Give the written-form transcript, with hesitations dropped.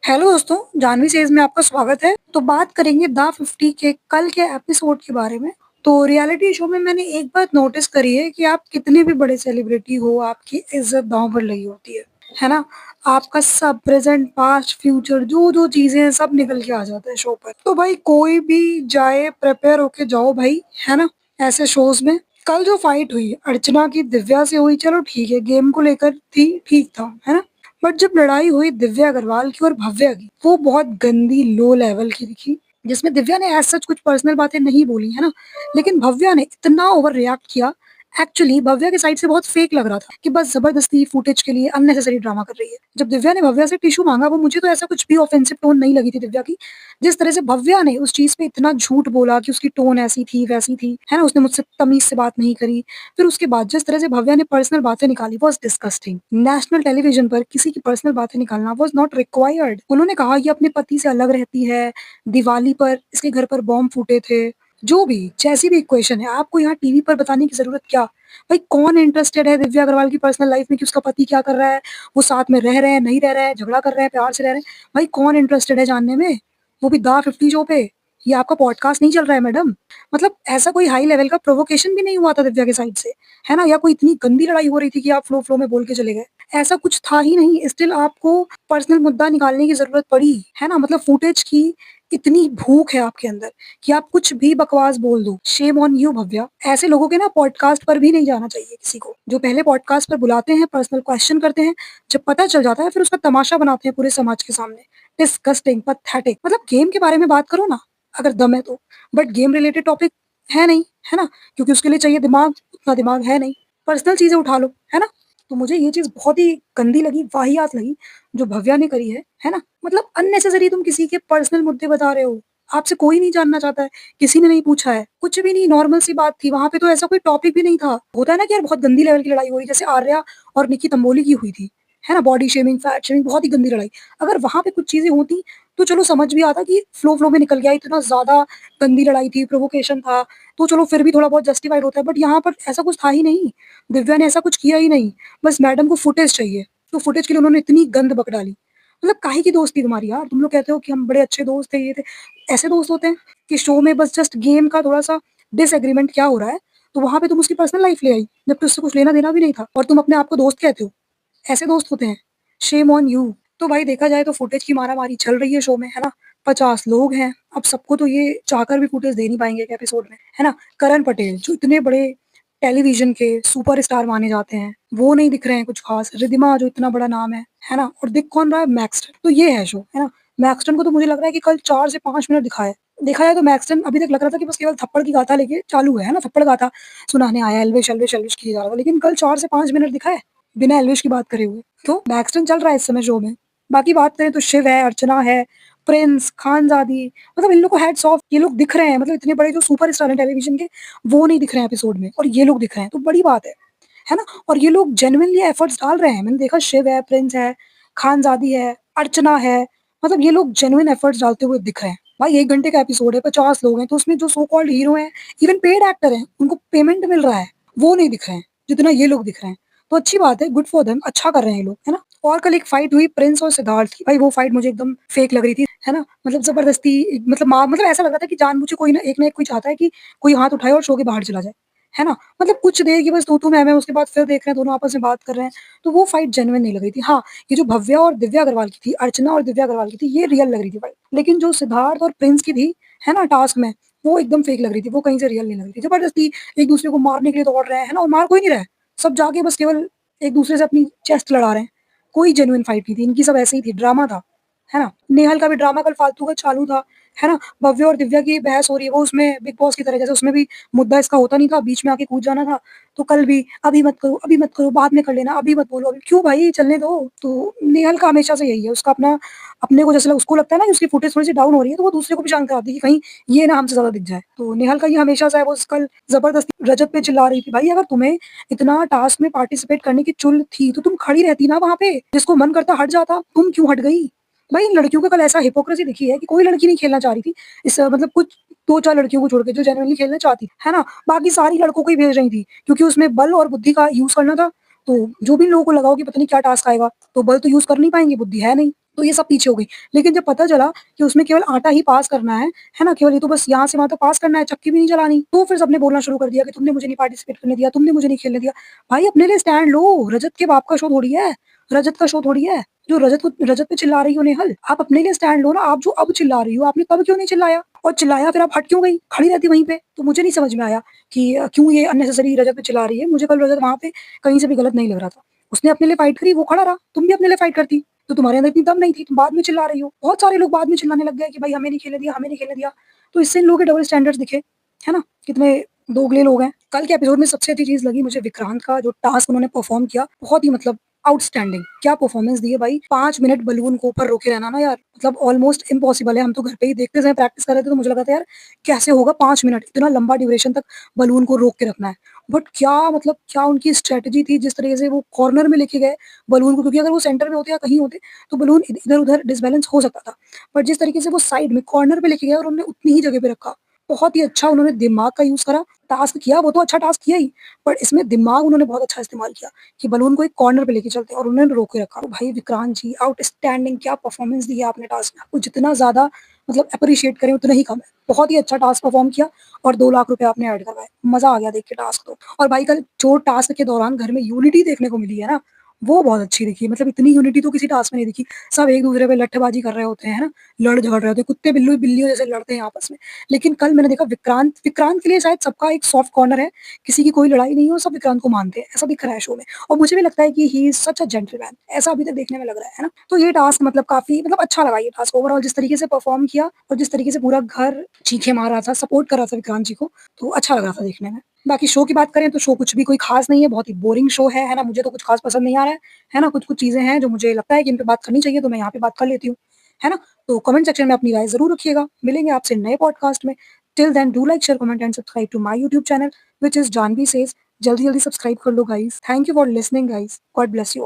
Hello दोस्तों, Janvi says में आपका स्वागत है। तो बात करेंगे द 50 के कल के एपिसोड के बारे में। तो रियलिटी शो में मैंने एक बात नोटिस करी है कि आप कितने भी बड़े सेलिब्रिटी हो, आपकी इज्जत दांव पर लगी होती है ना? आपका सब प्रेजेंट, पास्ट, फ्यूचर जो-जो चीज़ें हैं सब निकल के आ जाता है शो पर। तो भाई कोई भी जाए प्रिपेयर होके जाओ भाई, है ना? ऐसे शोज़ में। कल जो फाइट हुई अर्चना की दिव्या से हुई, चलो ठीक है, गेम को लेकर थी, ठीक था, है ना? बट जब लड़ाई हुई दिव्या अग्रवाल की और भव्या की, वो बहुत गंदी लो लेवल की दिखी, जिसमें दिव्या ने एज सच कुछ पर्सनल बातें नहीं बोली, है ना? लेकिन भव्या ने इतना ओवर रिएक्ट किया। एक्चुअली भव्या की साइड से बहुत फेक लग रहा था कि बस जबरदस्ती फुटेज के लिए अननेसेसरी ड्रामा कर रही है। जब दिव्या ने भव्या से टिश्यू मांगा, वो मुझे तो ऐसा कुछ भी ऑफेंसिव टोन नहीं लगी थी दिव्या की। जिस तरह से भव्या ने उस चीज पे इतना झूठ बोला कि उसकी टोन ऐसी थी वैसी थी, है ना, उसने मुझसे तमीज से बात नहीं करी। फिर उसके बाद जिस तरह से भव्या ने पर्सनल बातें निकाली वाज डिस्गस्टिंग। नेशनल टेलीविजन पर किसी की पर्सनल बातें निकालना वाज नॉट रिक्वायर्ड। उन्होंने कहा ये अपने पति से अलग रहती है, दिवाली पर इसके घर पर बॉम्ब फूटे थे, जो भी जैसी भी इक्वेशन है, आपको यहाँ टीवी पर बताने की जरूरत क्या? भाई कौन इंटरेस्टेड है दिव्या अग्रवाल की पर्सनल लाइफ में कि उसका पति क्या कर रहा है, वो साथ में रह रहे हैं, नहीं रह रहे हैं, झगड़ा कर रहे हैं, प्यार से रह रहे हैं? भाई कौन इंटरेस्टेड है जानने में? वो भी दा 50 शो पे। ये आपका पॉडकास्ट नहीं चल रहा है मैडम। मतलब ऐसा कोई हाई लेवल का प्रोवोकेशन भी नहीं हुआ था दिव्या के साइड से, है ना? या कोई इतनी गंदी लड़ाई हो रही थी कि आप फ्लो फ्लो में बोल के चले गए। ऐसा कुछ था ही नहीं। स्टिल आपको पर्सनल मुद्दा निकालने की जरूरत पड़ी, है ना? मतलब फुटेज की इतनी भूख है आपके अंदर कि आप कुछ भी बकवास बोल दो। Shame on you Bhavya. ऐसे लोगों के ना पॉडकास्ट पर भी नहीं जाना चाहिए किसी को, जो पहले पॉडकास्ट पर बुलाते हैं, पर्सनल क्वेश्चन करते हैं, जब पता चल जाता है फिर उसका तमाशा बनाते हैं पूरे समाज के सामने। Disgusting, pathetic. मतलब गेम के बारे में बात करो ना, अगर दम है तो। बट गेम रिलेटेड टॉपिक है नहीं, है ना? क्योंकि उसके लिए चाहिए दिमाग, उतना दिमाग है नहीं। पर्सनल चीजें उठा लो, है ना? तो मुझे ये चीज बहुत ही गंदी लगी, वाहियात लगी जो भव्या ने करी है ना? मतलब अननेसेसरी तुम किसी के पर्सनल मुद्दे बता रहे हो। आपसे कोई नहीं जानना चाहता है, किसी ने नहीं पूछा है, कुछ भी नहीं, नॉर्मल सी बात थी। वहां पे तो ऐसा कोई टॉपिक भी नहीं था। होता है ना कि यार बहुत गंदी लेवल की लड़ाई हुई, जैसे आर्या और निकी तंबोली की हुई थी, है ना? बॉडी शेमिंग, फैट शेमिंग, बहुत ही गंदी लड़ाई। अगर वहां पे कुछ चीजें होती तो चलो समझ भी आता कि फ्लो फ्लो में निकल गया, इतना ज्यादा गंदी लड़ाई थी, प्रोवोकेशन था, तो चलो फिर भी थोड़ा बहुत जस्टिफाइड होता है। बट यहाँ पर ऐसा कुछ था ही नहीं। दिव्या ने ऐसा कुछ किया ही नहीं। बस मैडम को फुटेज चाहिए, तो फुटेज के लिए उन्होंने इतनी गंद बक डाली। मतलब काहे की दोस्ती तुम्हारी यार? तुम लोग कहते हो कि हम बड़े अच्छे दोस्त थे, ये थे। ऐसे दोस्त होते हैं कि शो में बस जस्ट गेम का थोड़ा सा डिसएग्रीमेंट क्या हो रहा है, तो वहां पे तुम उसकी पर्सनल लाइफ ले आई, जबकि उससे कुछ लेना देना भी नहीं था, और तुम अपने आप को दोस्त कहते हो। ऐसे दोस्त होते हैं। Shame on you. तो भाई देखा जाए तो फुटेज की मारामारी चल रही है शो में, है ना? 50 लोग हैं। अब सबको तो ये चाहकर भी फुटेज दे नहीं पाएंगे एक एपिसोड में, है ना? करण पटेल जो इतने बड़े टेलीविजन के सुपरस्टार माने जाते हैं, वो नहीं दिख रहे हैं कुछ खास। रिधिमा जो इतना बड़ा नाम है ना? और दिख कौन रहा है? मैक्सटन। तो ये है शो, है ना? मैक्सटन को तो मुझे लग रहा है कि कल 4 से 5 मिनट दिखाया है। देखा जाए तो मैक्सटन अभी तक लग रहा था कि बस केवल थप्पड़ की गाथा लेके चालू है ना? थप्पड़ गाथा सुनाने आया, एल्विश एल्विश एल्विश किया जा रहा था, लेकिन कल 4 से 5 मिनट दिखा है बिना एल्विश की बात करे हुए। तो मैक्सटन चल रहा है इस समय शो में। बाकी बात करें तो शिव है, अर्चना है, प्रिंस, खानजादी, मतलब इन लोग को हैट्स ऑफ। ये लोग दिख रहे हैं, मतलब इतने बड़े जो सुपरस्टार हैं टेलीविजन के, वो नहीं दिख रहे हैं एपिसोड में, और ये लोग दिख रहे हैं, तो बड़ी बात है ना? और ये लोग जेन्युइनली एफर्ट्स डाल रहे हैं। मैंने देखा शिव है, प्रिंस है, खानजादी है, अर्चना है, मतलब ये लोग जेन्युइन एफर्ट्स डालते हुए दिख रहे हैं। भाई 1 घंटे का एपिसोड है, 50 लोग हैं, तो उसमें जो सो कॉल्ड हीरो हैं, इवन पेड एक्टर हैं, उनको पेमेंट मिल रहा है, वो नहीं दिख रहे हैं जितना ये लोग दिख रहे हैं। तो अच्छी बात है, गुड फॉर देम, अच्छा कर रहे हैं ये लोग, है ना? और कल एक फाइट हुई प्रिंस और सिद्धार्थ की। भाई वो फाइट मुझे एकदम फेक लग रही थी, है ना? मतलब जबरदस्ती, मतलब मार, मतलब ऐसा लग रहा था कि जानबूझ के कोई ना एक कोई चाहता है कि कोई हाथ उठाए और शो के बाहर चला जाए, है ना? मतलब कुछ देर की बस तू-तू मैं-मैं, उसके बाद फिर देख रहे हैं दोनों आपस में बात कर रहे हैं, तो वो फाइट जेन्युइन नहीं लग रही थी। हाँ, ये जो भव्या और दिव्या अग्रवाल की थी, अर्चना और दिव्या अग्रवाल की थी, ये रियल लग रही थी फाइट। लेकिन जो सिद्धार्थ और प्रिंस की थी, है ना, टास्क में, वो एकदम फेक लग रही थी, वो कहीं से रियल नहीं लग रही थी। जबरदस्ती एक दूसरे को मारने के लिए दौड़ रहे हैं, है ना? और मार कोई नहीं रहा है। सब जाके बस केवल एक दूसरे से अपनी चेस्ट लड़ा रहे हैं। कोई जेन्युइन फाइट नहीं थी, इनकी सब ऐसे ही थी, ड्रामा था, है ना? नेहल का भी ड्रामा कल फालतू का चालू था, है ना? भव्या और दिव्या की बहस हो रही है, वो उसमें बिग बॉस की तरह, जैसे उसमें भी मुद्दा इसका होता नहीं था, बीच में आके कूद जाना था, तो कल भी अभी मत करो, बाद में कर लेना, अभी मत बोलो, अभी क्यों भाई, चलने दो। तो नेहल का हमेशा से यही है, उसका अपना, अपने को जैसे उसको लगता है ना कि उसकी फुटेज थोड़ी सी डाउन हो रही है, तो वो दूसरे को भी शांत कराती है कि कहीं ये ना हमसे ज्यादा दिख जाए। तो नेहल का ये हमेशा से है। वो कल जबरदस्ती रजत पे चिल्ला रही थी। भाई अगर तुम्हें इतना टास्क में पार्टिसिपेट करने की चुल थी, तो तुम खड़ी रहती ना वहां पे, जिसको मन करता हट जाता, तुम क्यों हट गई? भाई इन लड़कियों का कल ऐसा हिपोक्रेसी दिखी है कि कोई लड़की नहीं खेलना चाह रही थी इस, मतलब कुछ 2-4 लड़कियों को छोड़ के जो जेन्युइनली खेलना चाहती, है ना? बाकी सारी लड़कों को ही भेज रही थी, क्योंकि उसमें बल और बुद्धि का यूज़ करना था। तो जो भी लोगों को लगा हो कि पता नहीं क्या टास्क आएगा, तो बल तो यूज़ कर नहीं पाएँगे, बुद्धि है नहीं। तो ये सब पीछे हो गई। लेकिन जब पता चला कि उसमें केवल आटा ही पास करना है ना? केवल ये तो बस यहाँ से वहाँ तक पास करना है, चक्की भी नहीं चलानी। तो फिर सबने बोलना शुरू कर दिया कि तुमने मुझे नहीं पार्टिसिपेट करने दिया, तुमने मुझे नहीं खेलने दिया। भाई अपने लिए स्टैंड लो, रजत के बाप का शो थोड़ी है, रजत का शो थोड़ी है। जो रजत पे चिल्ला रही हो नेहल, आप अपने लिए स्टैंड लो ना। आप जो अब चिल्ला रही हो, आपने तब क्यों नहीं चिल्लाया? और चिल्लाया फिर आप हट क्यों गई? खड़ी रहती वहीं पे। तो मुझे नहीं समझ में आया कि क्यों ये अननेसेसरी रजत पे चिल्ला रही है। मुझे कल रजत वहाँ पे कहीं से भी गलत नहीं लग रहा था। उसने अपने लिए फाइट करी, वो खड़ा रहा। तुम भी अपने लिए फाइट करती। तो तुम्हारे अंदर इतनी दम नहीं थी, तुम बाद में चिल्ला रही हो। बहुत सारे लोग बाद में चिल्लाने लग गए कि भाई हमें नहीं खेलने दिया, हमें नहीं खेलने दिया। तो इससे इन लोगों के डबल स्टैंडर्ड्स दिखे, है ना? कितने दोगले लोग हैं। कल के एपिसोड में सबसे अच्छी चीज़ लगी मुझे विक्रांत का जो टास्क उन्होंने परफॉर्म किया, बहुत ही मतलब आउटस्टैंडिंग। क्या परफॉर्मेंस दी है भाई। 5 मिनट बलून को ऊपर रोके रहना ना यार, मतलब ऑलमोस्ट इम्पॉसिबल है। हम तो घर पे ही देखते समय प्रैक्टिस कर रहे थे तो मुझे लगा था यार कैसे होगा 5 मिनट इतना लंबा ड्यूरेशन तक बलून को रोक के रखना है। बट क्या मतलब क्या उनकी स्ट्रैटेजी थी, जिस तरीके से वो कॉर्नर में लेके गए बलून को, क्योंकि अगर वो सेंटर में होते या कहीं होते तो बलून इधर-उधर डिसबैलेंस हो सकता था। बट जिस तरीके से वो साइड में कॉर्नर पे लेके गए और उन्होंने उतनी ही जगह पे रखा, बहुत ही अच्छा उन्होंने दिमाग का यूज़ करा, टास्क किया, वो तो अच्छा टास्क किया ही, बट इसमें दिमाग उन्होंने बहुत अच्छा इस्तेमाल किया कि बलून को एक कॉर्नर पे लेके चलते हैं और उन्होंने रोक के रखा। तो भाई विक्रांत जी आउटस्टैंडिंग, क्या परफॉर्मेंस दी है आपने टास्क में। आपको जितना ज़्यादा मतलब एप्रिशिएट करें उतना ही कम है। बहुत ही अच्छा टास्क परफॉर्म किया और 2 लाख रुपए आपने ऐड करवाए। मज़ा आ गया देख के टास्क तो। और भाई कल जो टास्क के दौरान घर में यूनिटी देखने को मिली है ना, वो बहुत अच्छी दिखी। मतलब इतनी यूनिटी तो किसी टास्क में नहीं दिखी। सब एक-दूसरे पे लट्ठेबाज़ी कर रहे होते हैं, है ना? लड़-झगड़ रहे होते हैं, कुत्ते बिल्लू बिल्लियों जैसे लड़ते हैं आपस में। लेकिन कल मैंने देखा विक्रांत विक्रांत के लिए शायद सबका एक सॉफ्ट कॉर्नर है, किसी की कोई लड़ाई नहीं है और सब विक्रांत को मानते हैं, ऐसा दिख रहा है शो में। और मुझे भी लगता है कि he is such a gentleman, ऐसा अभी तक देखने में लग रहा है ना? तो ये टास्क मतलब काफ़ी मतलब अच्छा लगा ये टास्क ओवरऑल जिस तरीके से परफ़ॉर्म किया और जिस तरीके से पूरा घर चीखें मार रहा था, सपोर्ट कर रहा था विक्रांत जी को, तो अच्छा लग रहा था देखने में। बाकी शो की बात करें तो शो कुछ भी कोई ख़ास नहीं है, बहुत ही बोरिंग शो है ना? मुझे तो कुछ ख़ास पसंद नहीं आ रहा है ना? कुछ-कुछ चीज़ें हैं जो मुझे लगता है कि इन पे बात करनी चाहिए, तो मैं यहाँ पे बात कर लेती हूँ, है ना? तो कमेंट सेक्शन में अपनी राय ज़रूर रखिएगा। मिलेंगे आपसे नए पॉडकास्ट में। Till then do like, share, comment and subscribe to my YouTube channel which is Janvi says. जल्दी-जल्दी सब्सक्राइब कर लो guys. Thank you for listening guys. God bless you all.